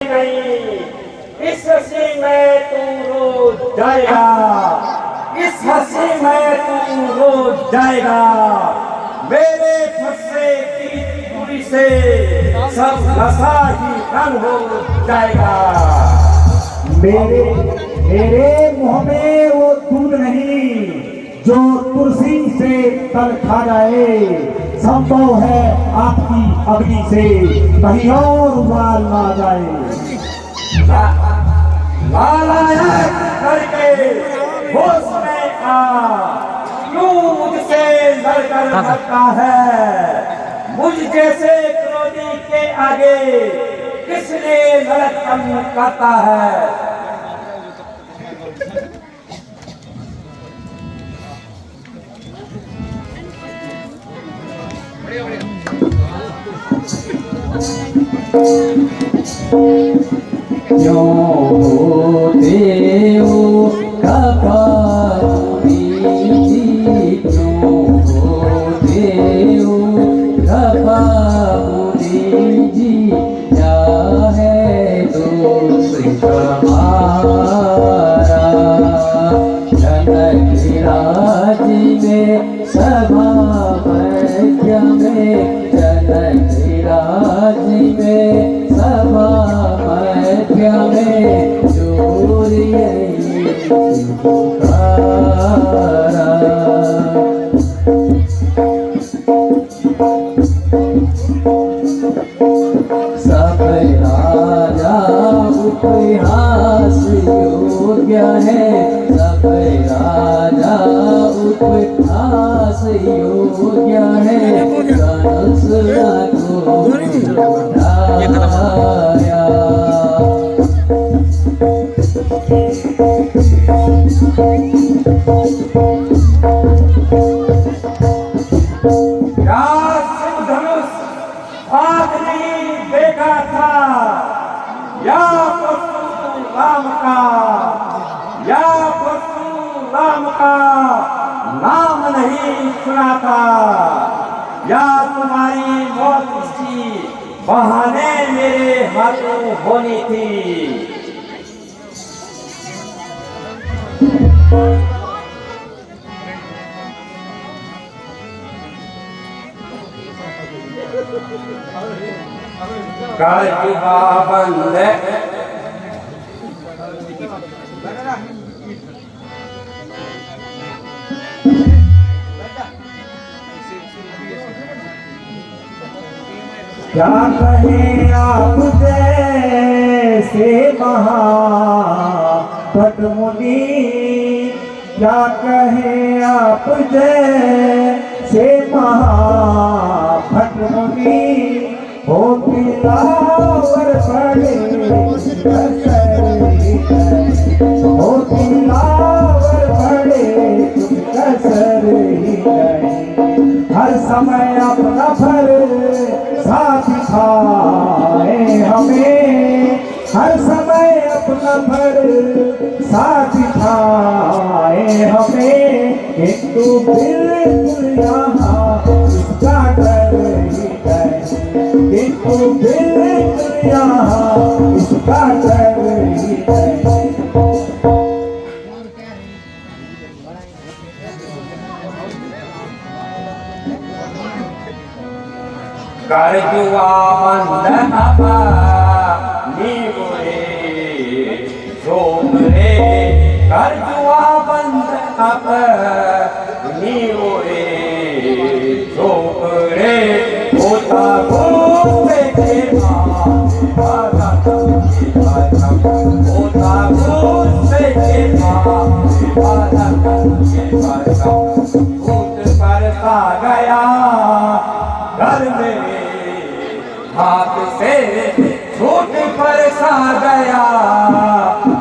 इस हंसी में तू रो जाएगा, इस हंसी में तू रो जाएगा। मेरे फंसे की दूरी से सब नशा ही रंग हो जाएगा। मेरे मेरे मुंह में वो दूध नहीं जो तुलसी से तल खा जाए। संभव है आपकी अग्नि से कहीं और उबाल ना जाए। नालायक करके होश में आ, क्यों मुझसे लड़कर मरता है। मुझ जैसे क्रोधी के आगे किसने लड़कपन करता है। क्यों होते हो खपारी, क्यों होते हो खपारी जी। क्या है दोष हमारा, जनक राज में सभा मध्य में, जनक राज में सभा मध्य में चोरी पुकारा। सब राजा उपहास योग्य है, सब राजा उपहास योग्य है। कंस को ढाया, आज नहीं देखा था या परशु राम का, या परशु राम का नाम नहीं सुना था। या तुम्हारी मौत की बहाने मेरे हाथों होनी थी। कलयुगा बंद क्या कहें आप जैसे महापद मुनि, क्या कहें आप जैसे महापद मुनि। हो दिलावर बड़े कसरी, हो दिलावर बड़े तुम कसरी। हर समय अपना भर साथ दिखाए हमें, हर समय अपना भर साथ दिखाए हमें। किंतु बिल्कुल यहाँ इसका डर ही है, किंतु बिल्कुल यहाँ इसका डर ही है। कलयुगा बंद नीबुरे सोमरे, कलयुगा बंद नीबुरे सोमरे। होता घूमते के होता घूमते के भूत बरसा गया घर में हाथ से, छूट बरसा गया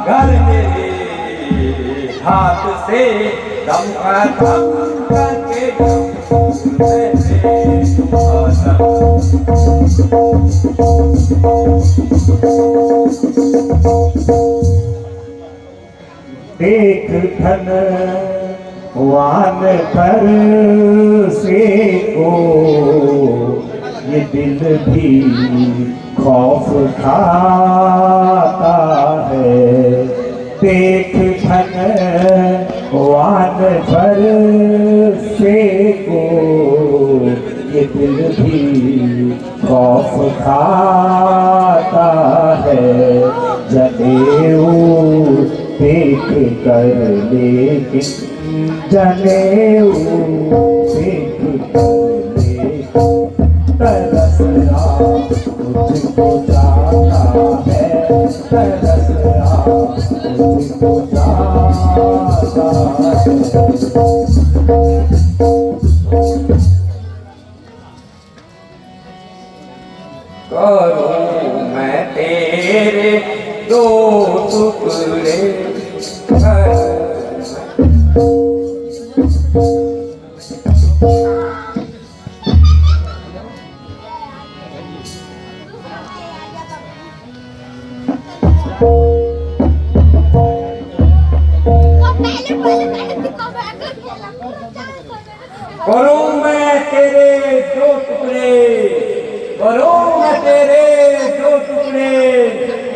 घर मेरे हाथ से। दम करके देख धन वान पर से को ये दिल भी खौफ खाता है। देख धनवान भर से को ये दिल भी खौफ खाता है। जनेऊ देख कर लेकिन जनेऊ देख कर लेकिन तरसरा मुझको जाता है। तरसरा मुझको जाता है। करूं मैं तेरे दो टुकड़े करूं मैं तेरे दो टुकड़े, करूं मैं तेरे दो टुकड़े।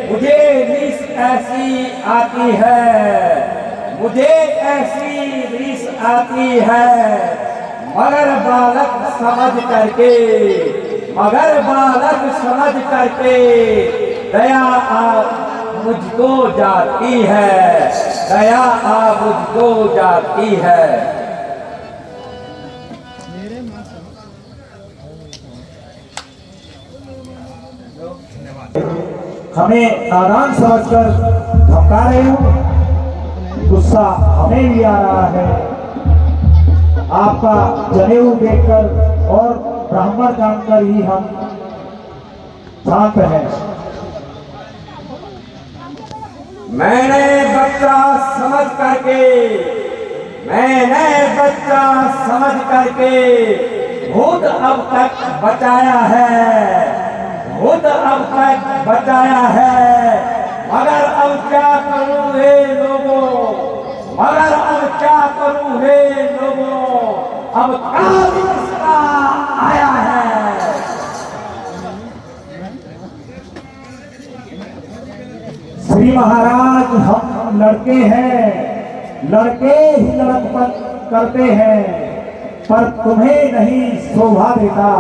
मुझे रीस ऐसी आती है, मुझे ऐसी रीस आती है। मगर बालक समझ करके, मगर बालक समझ करके दया आप मुझको जाती है, दया आप मुझको जाती है। हमें नादान समझकर धमका रहे हो, गुस्सा हमें भी आ रहा है। आपका जनेऊ देखकर और ब्राह्मण जानकर ही हम शांत हैं। मैंने बच्चा समझ करके, मैंने बच्चा समझ करके भूत अब तक बचाया है, भूत अब तक बचाया है। मगर अब क्या करूं हे लोगों, मगर अब क्या करूं हे लोगों। अब काल इसका आया है। श्री महाराज हम लड़के हैं, लड़के ही लड़कपन करते हैं, पर तुम्हें नहीं शोभा देता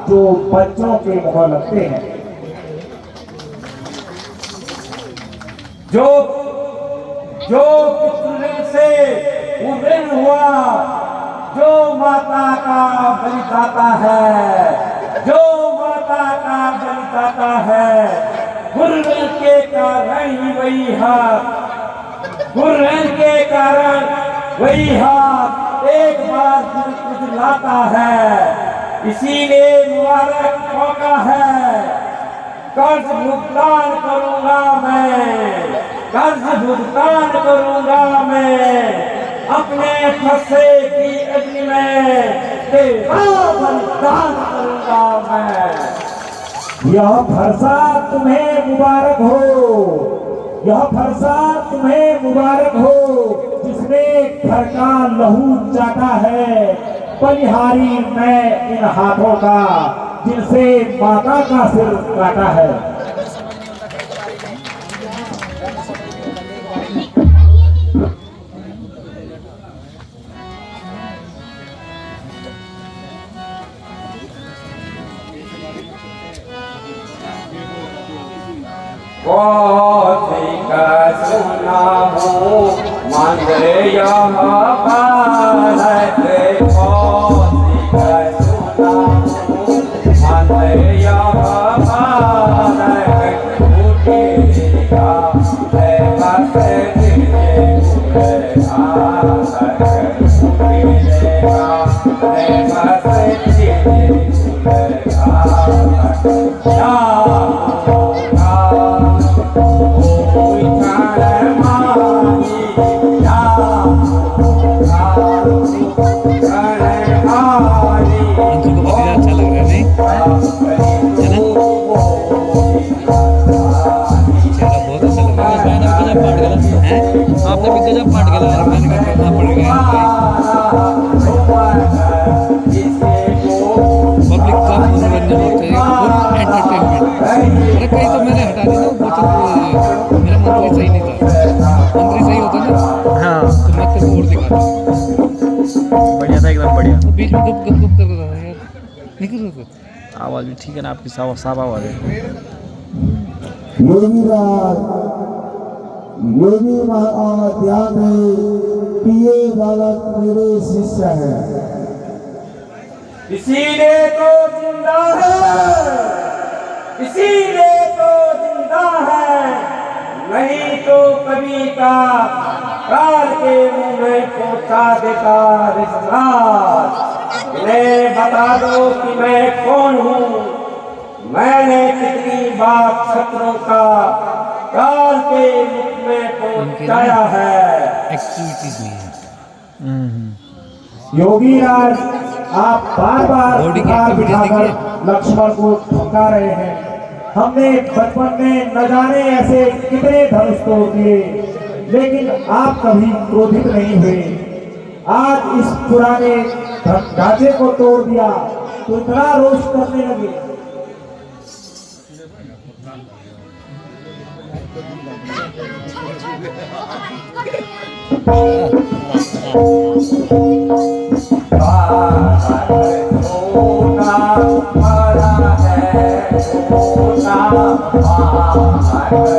जो बच्चों के मुंह लगते हैं। जो जो पुत्र से उदय हुआ, जो माता का बलिदाता है, जो माता का बलिदाता है। गुर्रन के कारण ही वही हाथ, गुर्रन के कारण वही हाथ एक बार खुजलाता है। इसीलिए मुबारक मौका है, कर्ज भुगतान करूंगा मैं, कर्ज भुगतान करूंगा मैं। अपने फंसे की अग्नि में तेरा बलिदान करूंगा मैं। यह फरसा तुम्हें मुबारक हो, यह फरसा तुम्हें मुबारक हो, जिसने घर का लहू चाटा है। बलिहारी मैं इन हाथों का, जिनसे माता का सिर काटा है। कौथी का सुना हूँ मंदिर यहाँ भारत। कौथी का सुना हूँ मंदिर यहाँ भारत। उठी का है बस तुझे भूल घातक। उठी का है बस तुझे भूल घातक। आपने भी गजब पाट गया यार, मैंने कहा करना पड़ेगा पब्लिक का मनोरंजन होता है, एंटरटेनमेंट। बीच में गुप गुप गुप कर रहा है यार, नहीं कर रहा था। आवाज भी ठीक है ना आपकी, साफ साफ आवाज है। योगी महाराज ध्यान है कि ये बालक मेरे शिष्य है। इसीलिए तो जिंदा है, इसीलिए तो जिंदा है, नहीं तो कभी का काल के मुंह में पहुंचा देता रिश्तेदार। इन्हें बता दो कि मैं कौन हूँ, मैंने कितनी बार शत्रुओं का काल के मुख में पहुंचाया है। एक्टिविटीज नहीं है। योगी राज आप बार बार बॉडी की उखाड़ एक्टिविटी बिठाकर देखिए। लक्ष्मण को धमका रहे हैं। हमने बचपन में न जाने ऐसे कितने धनुष तोड़ दिए, लेकिन आप कभी क्रोधित नहीं हुए। आज इस पुराने ढांचे को तोड़ दिया तो इतना रोष करने लगे। लाहौर मेरा लौटा है।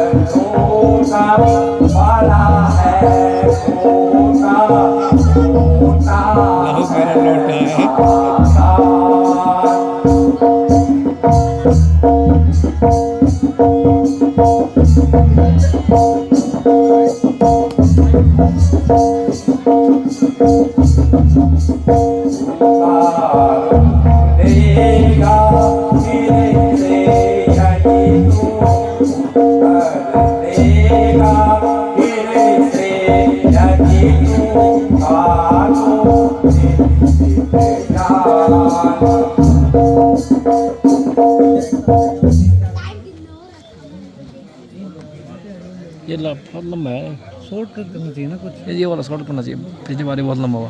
ये बहुत लंबा है, शॉर्ट करना चाहिए ना कुछ। ये वाला शॉर्ट करना चाहिए, पिछली बार बहुत लंबा हुआ।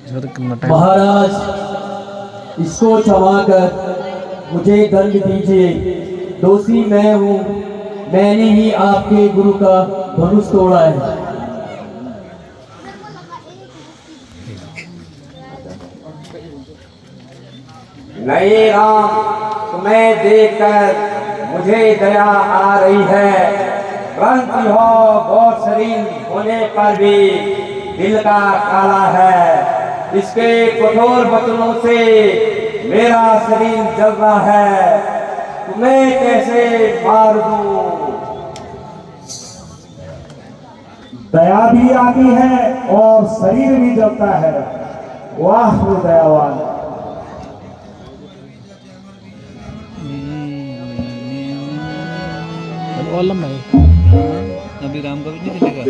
इसमें तो कितना टाइम। महाराज इसको क्षमा कर मुझे दंड दीजिए। दोषी मैं हूँ, मैंने ही आपके गुरु का धनुष तोड़ा है। नहीं राम, तुम्हें देखकर मुझे दया आ रही है, परंतु हो गौर शरीर होने पर भी दिल का काला है। इसके कठोर वचनों से मेरा शरीर जल रहा है, तुम्हें कैसे मार दूं? दया भी आती है और शरीर भी जलता है। वाह दयावान। और लंबा है। अभी राम का भी नहीं चलेगा।